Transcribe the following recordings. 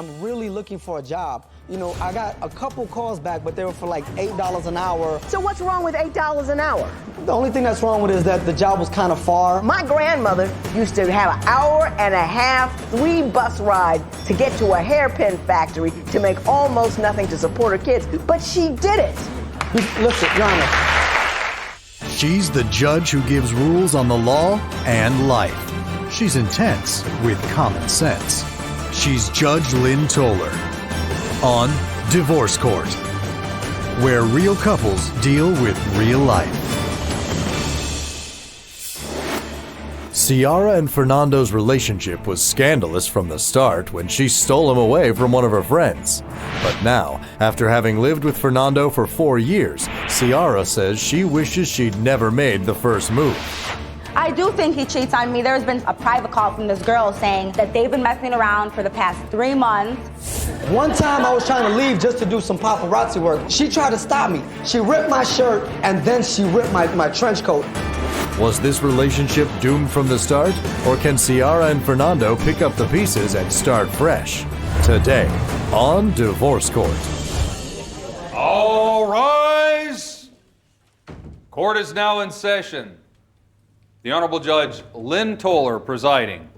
I'm really looking for a job. You know, I got a couple calls back, but they were for like $8 an hour. So what's wrong with $8 an hour? The only thing that's wrong with it is that the job was kind of far. My grandmother used to have an hour and a half, 3 bus rides to get to a hairpin factory to make almost nothing to support her kids, but she did it. Listen, Your Honor. She's the judge who gives rules on the law and life. She's intense with common sense. She's Judge Lynn Towler on Divorce Court, where real couples deal with real life. Sierra and Fernando's relationship was scandalous from the start when she stole him away from one of her friends. But now, after having lived with Fernando for 4 years, Sierra says she wishes she'd never made the first move. I do think he cheats on me. There's been a private call from this girl saying that they've been messing around for the past 3 months. One time I was trying to leave just to do some paparazzi work. She tried to stop me. She ripped my shirt and then she ripped my trench coat. Was this relationship doomed from the start? Or can Sierra and Fernando pick up the pieces and start fresh? Today on Divorce Court. All rise. Court is now in session. The Honorable Judge Lynn Towler presiding.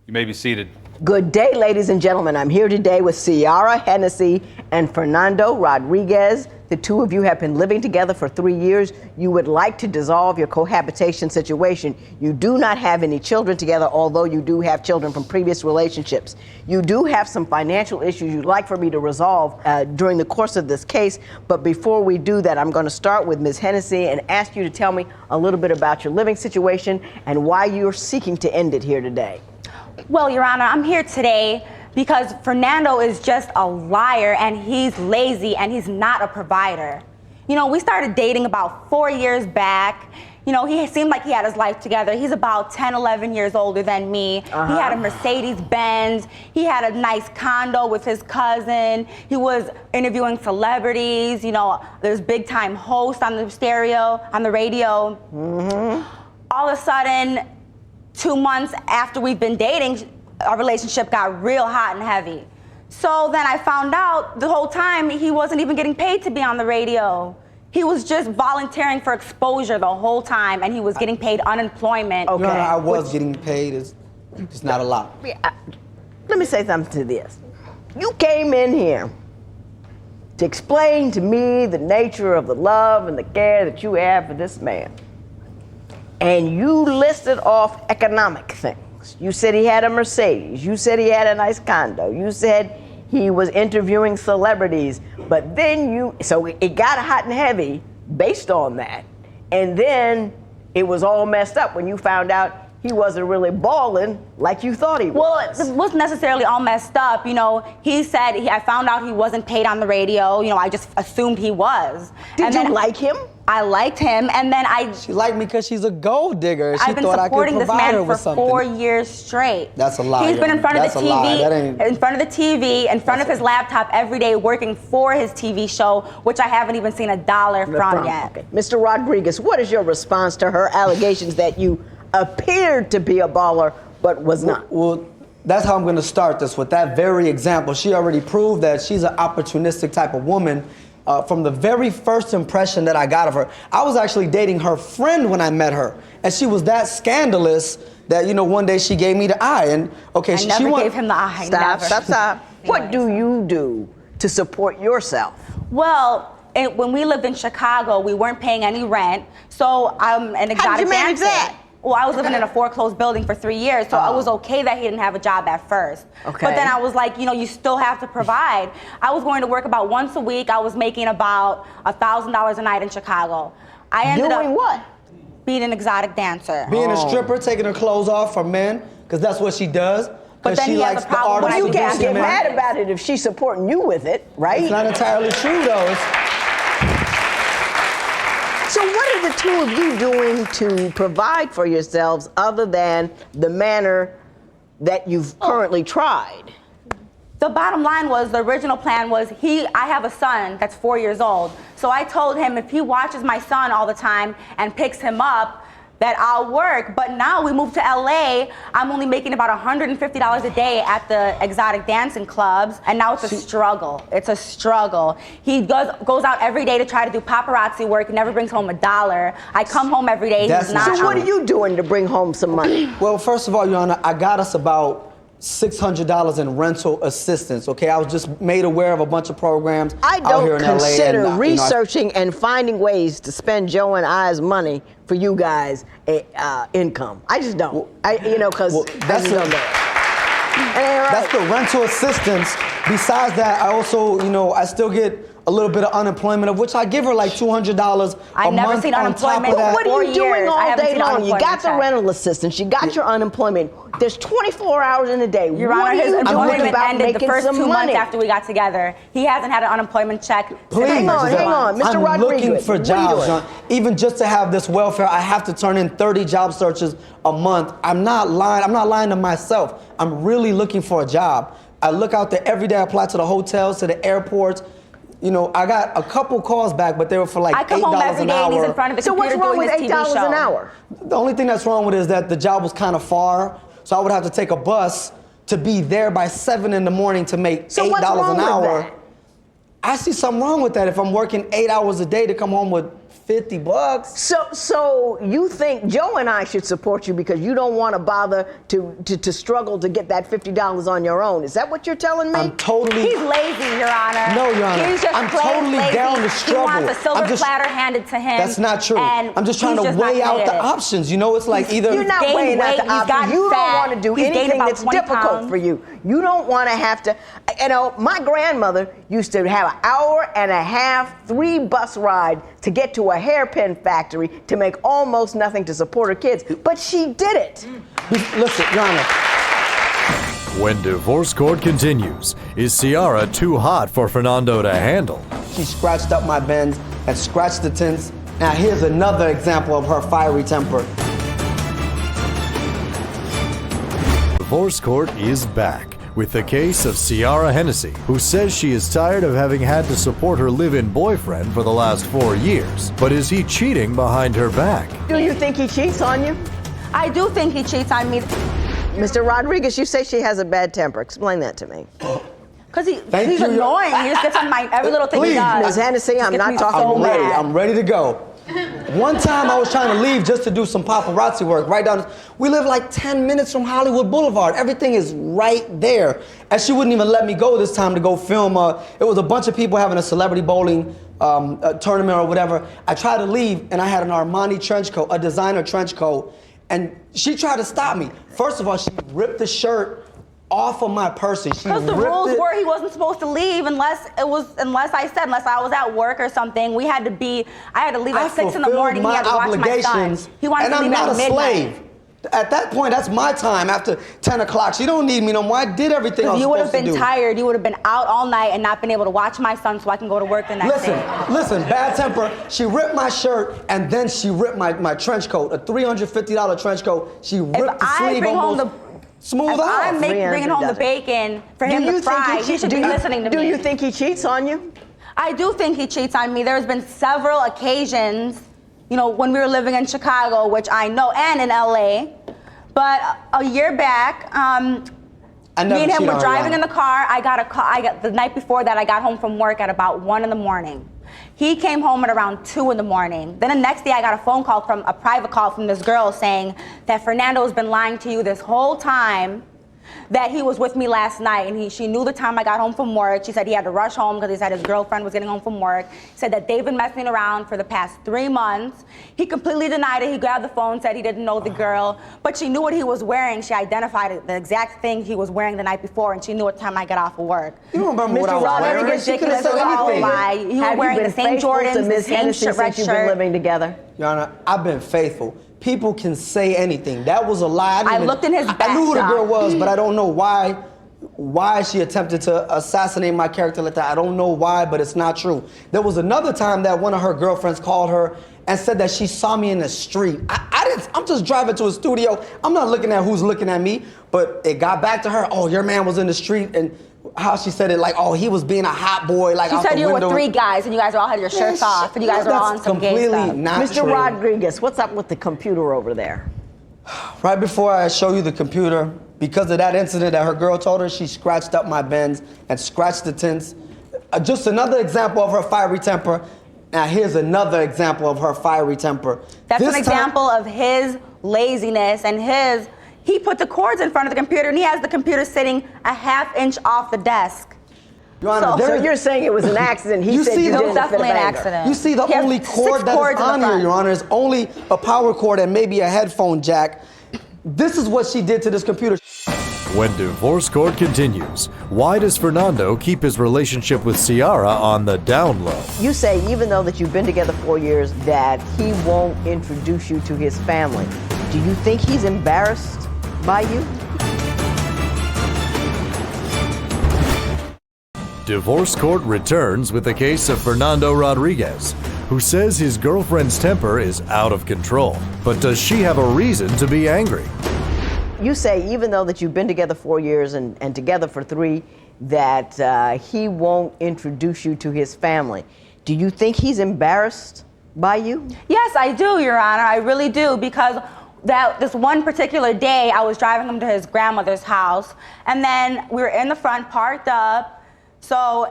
You may be seated. Good day, ladies and gentlemen. I'm here today with Sierra Hennessy and Fernando Rodriguez. The two of you have been living together for 3 years. You would like to dissolve your cohabitation situation. You do not have any children together, although you do have children from previous relationships. You do have some financial issues you'd like for me to resolve during the course of this case. But before we do that, I'm going to start with Ms. Hennessy and ask you to tell me a little bit about your living situation and why you're seeking to end it here today. Well, Your Honor, I'm here today because Fernando is just a liar and he's lazy and he's not a provider. You know, we started dating about 4 years back. You know, he seemed like he had his life together. He's about 10, 11 years older than me. He had a Mercedes Benz. He had a nice condo with his cousin. He was interviewing celebrities. You know, there's big time hosts on the stereo, on the radio. All of a sudden, 2 months after we've been dating, our relationship got real hot and heavy. So then I found out the whole time he wasn't even getting paid to be on the radio. He was just volunteering for exposure the whole time, and he was getting paid unemployment. Okay. Your Honor, I was getting paid. It's not a lot. Let me say something to this. You came in here to explain to me the nature of the love and the care that you have for this man. And you listed off economic things. You said he had a Mercedes. You said he had a nice condo. You said he was interviewing celebrities. But then so it got hot and heavy based on that. And then it was all messed up when you found out he wasn't really balling like you thought he was. Well, it wasn't necessarily all messed up. You know, he said, I found out he wasn't paid on the radio. You know, I just assumed he was. Did you like him? I liked him, and then She liked me because she's a gold digger. She I've been thought I could supporting this provide her man with for something. 4 years straight. That's a lie. He's been in front of the TV, in front of his laptop every day, working for his TV show, which I haven't even seen $1 from yet. Okay. Mr. Rodriguez, what is your response to her allegations that you appeared to be a baller, but was not? Well, that's how I'm going to start this, with that very example. She already proved that she's an opportunistic type of woman. From the very first impression that I got of her, I was actually dating her friend when I met her, and she was that scandalous that, you know, one day she gave me the eye. And okay, I she never gave him the eye. Stop. What do you do to support yourself? Well, when we lived in Chicago, we weren't paying any rent, so I'm an exotic dancer. How did you manage that? Well, I was living in a foreclosed building for 3 years, so it was okay that he didn't have a job at first. Okay. But then I was like, you know, you still have to provide. I was going to work about once a week. I was making about $1,000 a night in Chicago. I ended up doing what? Being an exotic dancer. Being a stripper, taking her clothes off for men, because that's what she does. But then she he has likes a problem the when artists You can't producing get men. mad about it if she's supporting you with it, right? It's not entirely true, though. So what are the two of you doing to provide for yourselves other than the manner that you've currently tried? The bottom line was, the original plan was, I have a son that's 4 years old. So I told him if he watches my son all the time and picks him up, that I'll work. But now we moved to LA, I'm only making about $150 a day at the exotic dancing clubs, and now it's a struggle. It's a struggle. He goes out every day to try to do paparazzi work, never brings home $1. I come home every day, That's he's not not. So what are you doing to bring home some money? Well, first of all, Your Honor, I got us about $600 in rental assistance, okay? I was just made aware of a bunch of programs I out here don't in LA. consider and, researching and finding ways to spend Joe and I's money for you guys income. I just don't. Because that's the rental assistance. Besides that, I also, I still get a little bit of unemployment, of which I give her like $200 a I've never month seen on top unemployment. of that. What are you doing all day long? You got the check. rental assistance, you got your unemployment. There's 24 hours in a day. Your What Honor, are his you doing employment about ended the making first some 2 months money? after we got together. He hasn't had an unemployment check. Please, Hang on, Mr. I'm Rodriguez. looking for What are you jobs, doing? John. Even just to have this welfare, I have to turn in 30 job searches a month. I'm not lying. I'm not lying to myself. I'm really looking for a job. I look out there every day. I apply to the hotels, to the airports. I got a couple calls back, but they were for like $8 an hour. I come home every day and he's in front of the So computer what's wrong doing with his TV $8 show. an hour? The only thing that's wrong with it is that the job was kind of far, so I would have to take a bus to be there by 7 in the morning to make So $8 what's wrong an with hour. that? I see something wrong with that if I'm working 8 hours a day to come home with $50. So you think Joe and I should support you because you don't want to bother to struggle to get that $50 on your own. Is that what you're telling me? I'm totally... He's lazy, Your Honor. No, Your Honor. He's just I'm plain totally lazy. down to struggle. He wants a silver platter handed to him. That's not true. And I'm just trying he's to just not weigh out the committed. options. It's like either... You're not gained weighing out weight, the he's options. gotten You don't fat, want to do he's gained anything about that's 20 difficult pounds. for you. You don't want to have to... my grandmother used to have an hour and a half, 3 bus ride to get to a hairpin factory to make almost nothing to support her kids. But she did it. Listen, Your Honor. When divorce court continues, is Sierra too hot for فرناندو to handle? She scratched up my Benz and scratched the tints. Now here's another example of her fiery temper. Divorce court is back with the case of Sierra Hennessy, who says she is tired of having had to support her live-in boyfriend for the last 4 years. But is he cheating behind her back? Do you think he cheats on you? I do think he cheats on me. Mr. Rodriguez, you say she has a bad temper. Explain that to me. Because he's you. annoying. He just gets on my every little thing he Please, does. Ms. Hennessy, I'm Gets not me talking so to you. mad. I'm ready to go. One time I was trying to leave just to do some paparazzi work right down. We live like 10 minutes from Hollywood Boulevard. Everything is right there. And she wouldn't even let me go this time to go film. It was a bunch of people having a celebrity bowling tournament or whatever. I tried to leave and I had an Armani trench coat, a designer trench coat. And she tried to stop me. First of all, she ripped the shirt off of my person. Because the rules were he wasn't supposed to leave unless I was at work or something. I had to leave at 6 in the morning. He had to watch my son. He wanted to leave at midnight. And I'm not a slave. At that point, that's my time after 10 o'clock. She don't need me no more. I did everything I was You would have supposed to been do. tired. You would have been out all night and not been able to watch my son so I can go to work the next day. Listen, bad temper. She ripped my shirt and then she ripped my trench coat, a $350 trench coat. She ripped the sleeve almost smooth off. I'm bringing home the bacon for him to fry. He should be listening to me. Do you think he cheats on you? I do think he cheats on me. There's been several occasions, when we were living in Chicago, which I know, and in LA. But a year back, me and him were driving in the car. I got the night before that, I got home from work at about 1 in the morning. He came home at around 2 in the morning. Then the next day I got a private call from this girl saying that Fernando's been lying to you this whole time, that he was with me last night, and she knew the time I got home from work. She said he had to rush home because he said his girlfriend was getting home from work. He said that they've been messing around for the past 3 months. He completely denied it. He grabbed the phone, said he didn't know the girl, but she knew what he was wearing. She identified the exact thing he was wearing the night before, and she knew what time I got off of work. You don't remember what I was wearing? Ridiculous. You were wearing the same Jordans, the same red shirt. You've been living together? Your Honor, I've been faithful. People can say anything. That was a lie. I looked in his back. I knew who the girl was, but I don't know why she attempted to assassinate my character like that. I don't know why, but it's not true. There was another time that one of her girlfriends called her and said that she saw me in the street. I'm just driving to a studio. I'm not looking at who's looking at me, but it got back to her. Oh, your man was in the street, and how she said it, like, oh, he was being a hot boy, like She out said the you window. were 3 guys and you guys all had your shirts off and you guys were all on some gay completely stuff. not Mr. true. Rodriguez, what's up with the computer over there? Right before I show you the computer, because of that incident that her girl told her, she scratched up my Benz and scratched the tints. Just another example of her fiery temper. Now here's another example of her fiery temper. That's This an example of his laziness and he put the cords in front of the computer and he has the computer sitting a ½ inch off the desk. Your Honor, So you're saying it was an accident. He You said see you the- did it in a fit Definitely of an anger. accident. You see the He has only 6 cord that cords is in the on here, front. Your Honor, is only a power cord and maybe a headphone jack. This is what she did to this computer. When divorce court continues, why does Fernando keep his relationship with Sierra on the down low? You say even though that you've been together 4 years that he won't introduce you to his family. Do you think he's embarrassed by you? Divorce court returns with the case of Fernando Rodriguez, who says his girlfriend's temper is out of control. But does she have a reason to be angry? You say even though that you've been together 4 years and together for 3, that he won't introduce you to his family. Do you think he's embarrassed by you? Yes, I do, Your Honor. I really do, because this one particular day, I was driving him to his grandmother's house, and then we were in the front, parked up. So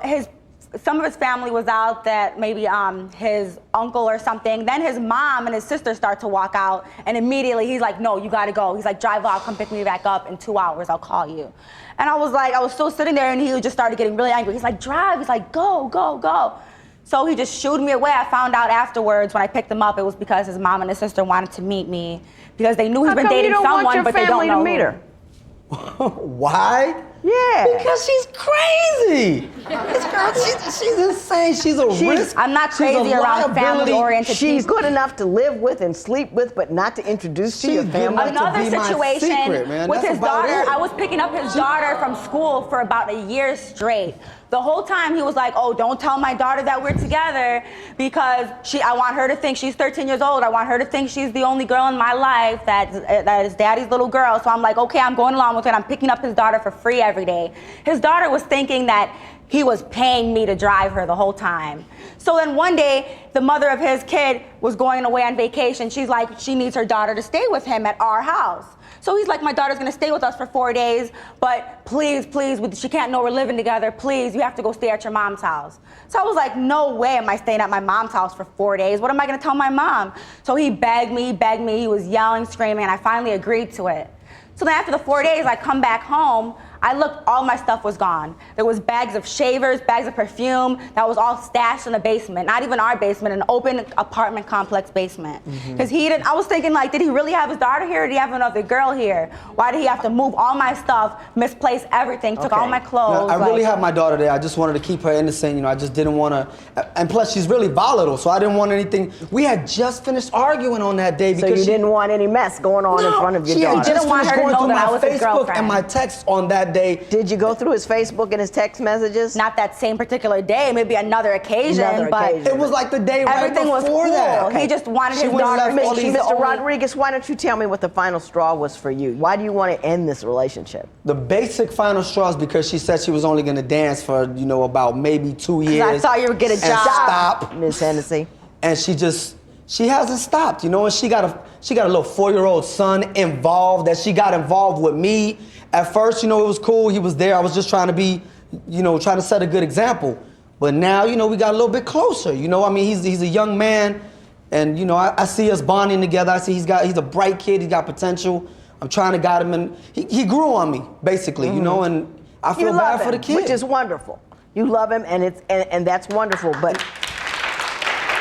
some of his family was out, that maybe his uncle or something. Then his mom and his sister start to walk out, and immediately he's like, no, you gotta go. He's like, drive off, come pick me back up in 2 hours, I'll call you. And I was still sitting there, and he just started getting really angry. He's like, drive, he's like, go, go, go. So he just shooed me away. I found out afterwards when I picked him up, it was because his mom and his sister wanted to meet me, because they knew he's been dating someone, but they don't know to meet her. Why? Yeah. Because she's crazy. This girl, she's insane. She's a risk. I'm not She's a crazy around liability. family-oriented She's people. good enough to live with and sleep with, but not to introduce to your She's good family. enough to Another be my situation secret, man. with That's his about daughter, it. I was picking up his daughter from school for about a year straight. The whole time he was like, oh, don't tell my daughter that we're together, because I want her to think, she's 13 years old, I want her to think she's the only girl in my life that is daddy's little girl. So I'm like, okay, I'm going along with it. I'm picking up his daughter for free every day. His daughter was thinking that he was paying me to drive her the whole time. So then one day, the mother of his kid was going away on vacation. She's like, she needs her daughter to stay with him at our house. So he's like, my daughter's gonna stay with us for 4 days, but please, she can't know we're living together. Please, you have to go stay at your mom's house. So I was like, no way am I staying at my mom's house for 4 days. What am I gonna tell my mom? So he begged me, he was yelling, screaming, and I finally agreed to it. So then after the 4 days, I come back home, I looked, all my stuff was gone. There was bags of shavers, bags of perfume, that was all stashed in the basement. Not even our basement, an open apartment complex basement. Because I was thinking like, did he really have his daughter here or did he have another girl here? Why did he have to move all my stuff, misplace everything, took all my clothes? Now, I really have my daughter there. I just wanted to keep her innocent, I just didn't want to, and plus she's really volatile, so I didn't want anything. We had just finished arguing on that day because So you didn't want any mess going on in front of your she had daughter. just didn't want finished her to going know through that I my was his Facebook girlfriend. and my texts on that day. Did you go through his Facebook and his text messages? Not that same particular day, maybe another occasion, but It was like the day right everything was before cool. that. He just wanted She his went and daughter. left all these- Mr. Rodriguez, why don't you tell me what the final straw was for you? Why do you want to end this relationship? The basic final straw is because she said she was only going to dance for, about maybe 2 years. I thought you would get a and job. stop. Ms. Hennessy. And she hasn't stopped, and she got a little 4-year-old son involved, that she got involved with me. At first, it was cool. He was there. I was just trying to be, trying to set a good example. But now, we got a little bit closer. He's a young man, and I see us bonding together. I see he's a bright kid. He's got potential. I'm trying to guide him, and he grew on me, basically, and I feel bad for the kid. Which is wonderful. You love him, and that's wonderful. But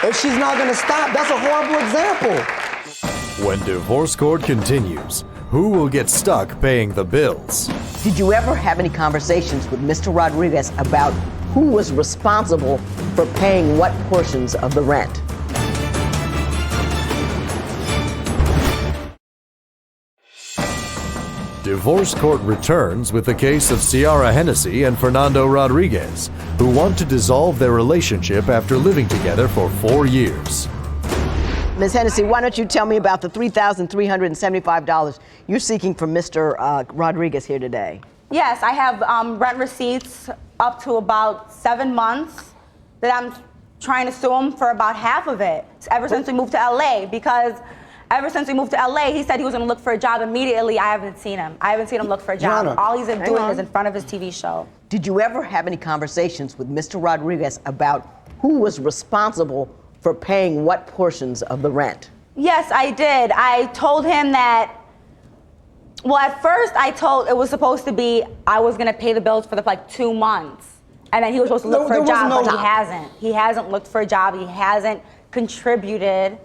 if she's not gonna stop, that's a horrible example. When divorce court continues, who will get stuck paying the bills? did you ever have any conversations with Mr. Rodriguez about who was responsible for paying what portions of the rent? Divorce court returns with the case of Sierra Hennessy and Fernando Rodriguez, who want to dissolve their relationship after living together for 4 years. Ms. Hennessy, why don't you tell me about the $3,375 you're seeking from Mr. Rodriguez here today? Yes, I have rent receipts up to about 7 months that I'm trying to sue him for about half of it. Ever since we moved to LA, because ever since we moved to LA, he said he was gonna look for a job immediately. I haven't seen him. I haven't seen him look for a job. Yana, all he's been doing is in front of his TV show. Did you ever have any conversations with Mr. Rodriguez about who was responsible for paying what portions of the rent? Yes, I did. I told him that, well, at first it was supposed to be I was gonna pay the bills for like 2 months. And then he was supposed to look for a job, but he hasn't. He hasn't looked for a job. He hasn't contributed,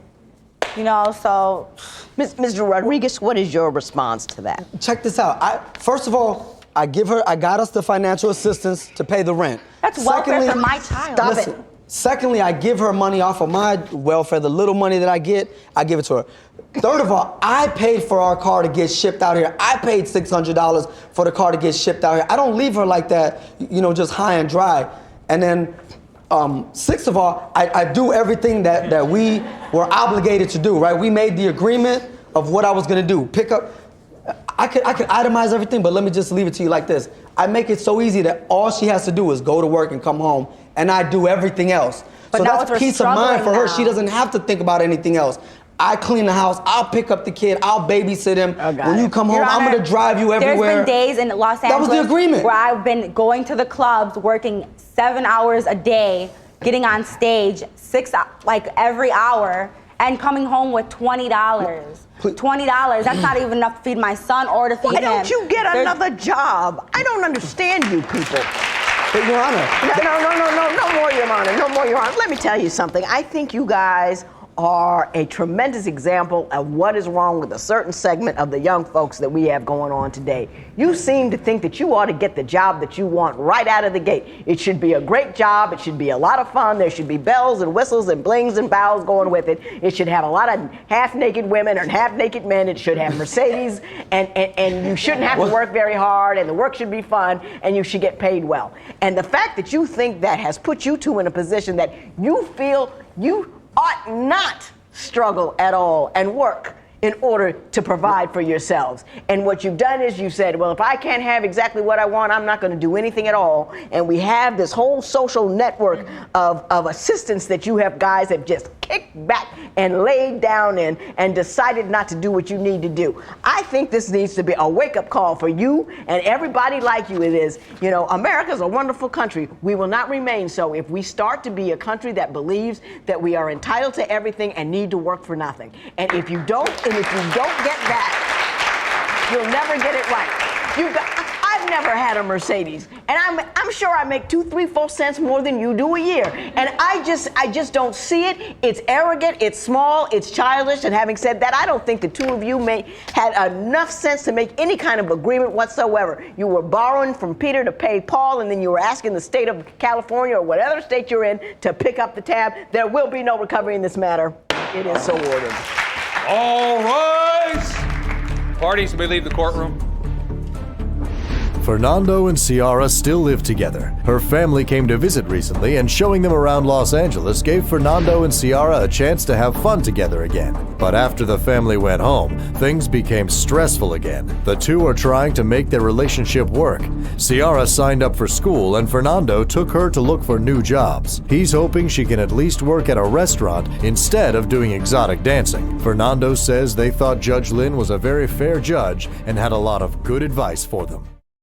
you know, so. Mr. Rodriguez, what is your response to that? Check this out. First of all, I got us the financial assistance to pay the rent. That's welfare for my child. Stop it. Secondly, I give her money off of my welfare. The little money that I get, I give it to her. Third of all, I paid for our car to get shipped out here. I paid $600 for the car to get shipped out here. I don't leave her like that, you know, just high and dry. And then, sixth of all, I do everything that we were obligated to do, right? We made the agreement of what I was gonna do. Pick up, I could itemize everything, but let me just leave it to you like this. I make it so easy that all she has to do is go to work and come home, and I do everything else. But so now that's peace of mind for her. now. She doesn't have to think about anything else. I clean the house, I'll pick up the kid, I'll babysit him. When you come home, I'm gonna drive you everywhere. There's been days in Los Angeles That was the agreement. where I've been going to the clubs, working 7 hours a day, getting on stage like every hour, and coming home with $20. $20, that's not even enough to feed my son or to feed him. Why don't you get another job? I don't understand you people. But Your Honor. No more, Your Honor. No more, Your Honor. Let me tell you something. I think you guys are a tremendous example of what is wrong with a certain segment of the young folks that we have going on today. You seem to think that you ought to get the job that you want right out of the gate. It should be a great job. It should be a lot of fun. There should be bells and whistles and blings and bows going with it. It should have a lot of half-naked women and half-naked men. It should have Mercedes, and you shouldn't have to work very hard, and the work should be fun, and you should get paid well. And the fact that you think that has put you two in a position that you feel you ought not struggle at all and work in order to provide for yourselves. And what you've done is you said, well, if I can't have exactly what I want, I'm not going to do anything at all. And we have this whole social network of assistance that you have guys have just kicked back and laid down in and decided not to do what you need to do. I think this needs to be a wake-up call for you and everybody like you. It is, you know, America's a wonderful country. We will not remain so if we start to be a country that believes that we are entitled to everything and need to work for nothing. And if you don't get that, you'll never get it right. I've never had a Mercedes, and I'm sure I make 2, 3, 4 cents more than you do a year. And I just don't see it. It's arrogant, it's small, it's childish. And having said that, I don't think the two of you had enough sense to make any kind of agreement whatsoever. You were borrowing from Peter to pay Paul, and then you were asking the state of California or whatever state you're in to pick up the tab. There will be no recovery in this matter. It is so ordered. All right. Parties, may leave the courtroom. Fernando and Sierra still live together. Her family came to visit recently, and showing them around Los Angeles gave Fernando and Sierra a chance to have fun together again. But after the family went home, things became stressful again. The two are trying to make their relationship work. Sierra signed up for school, and Fernando took her to look for new jobs. He's hoping she can at least work at a restaurant instead of doing exotic dancing. Fernando says they thought Judge Lynn was a very fair judge and had a lot of good advice for them.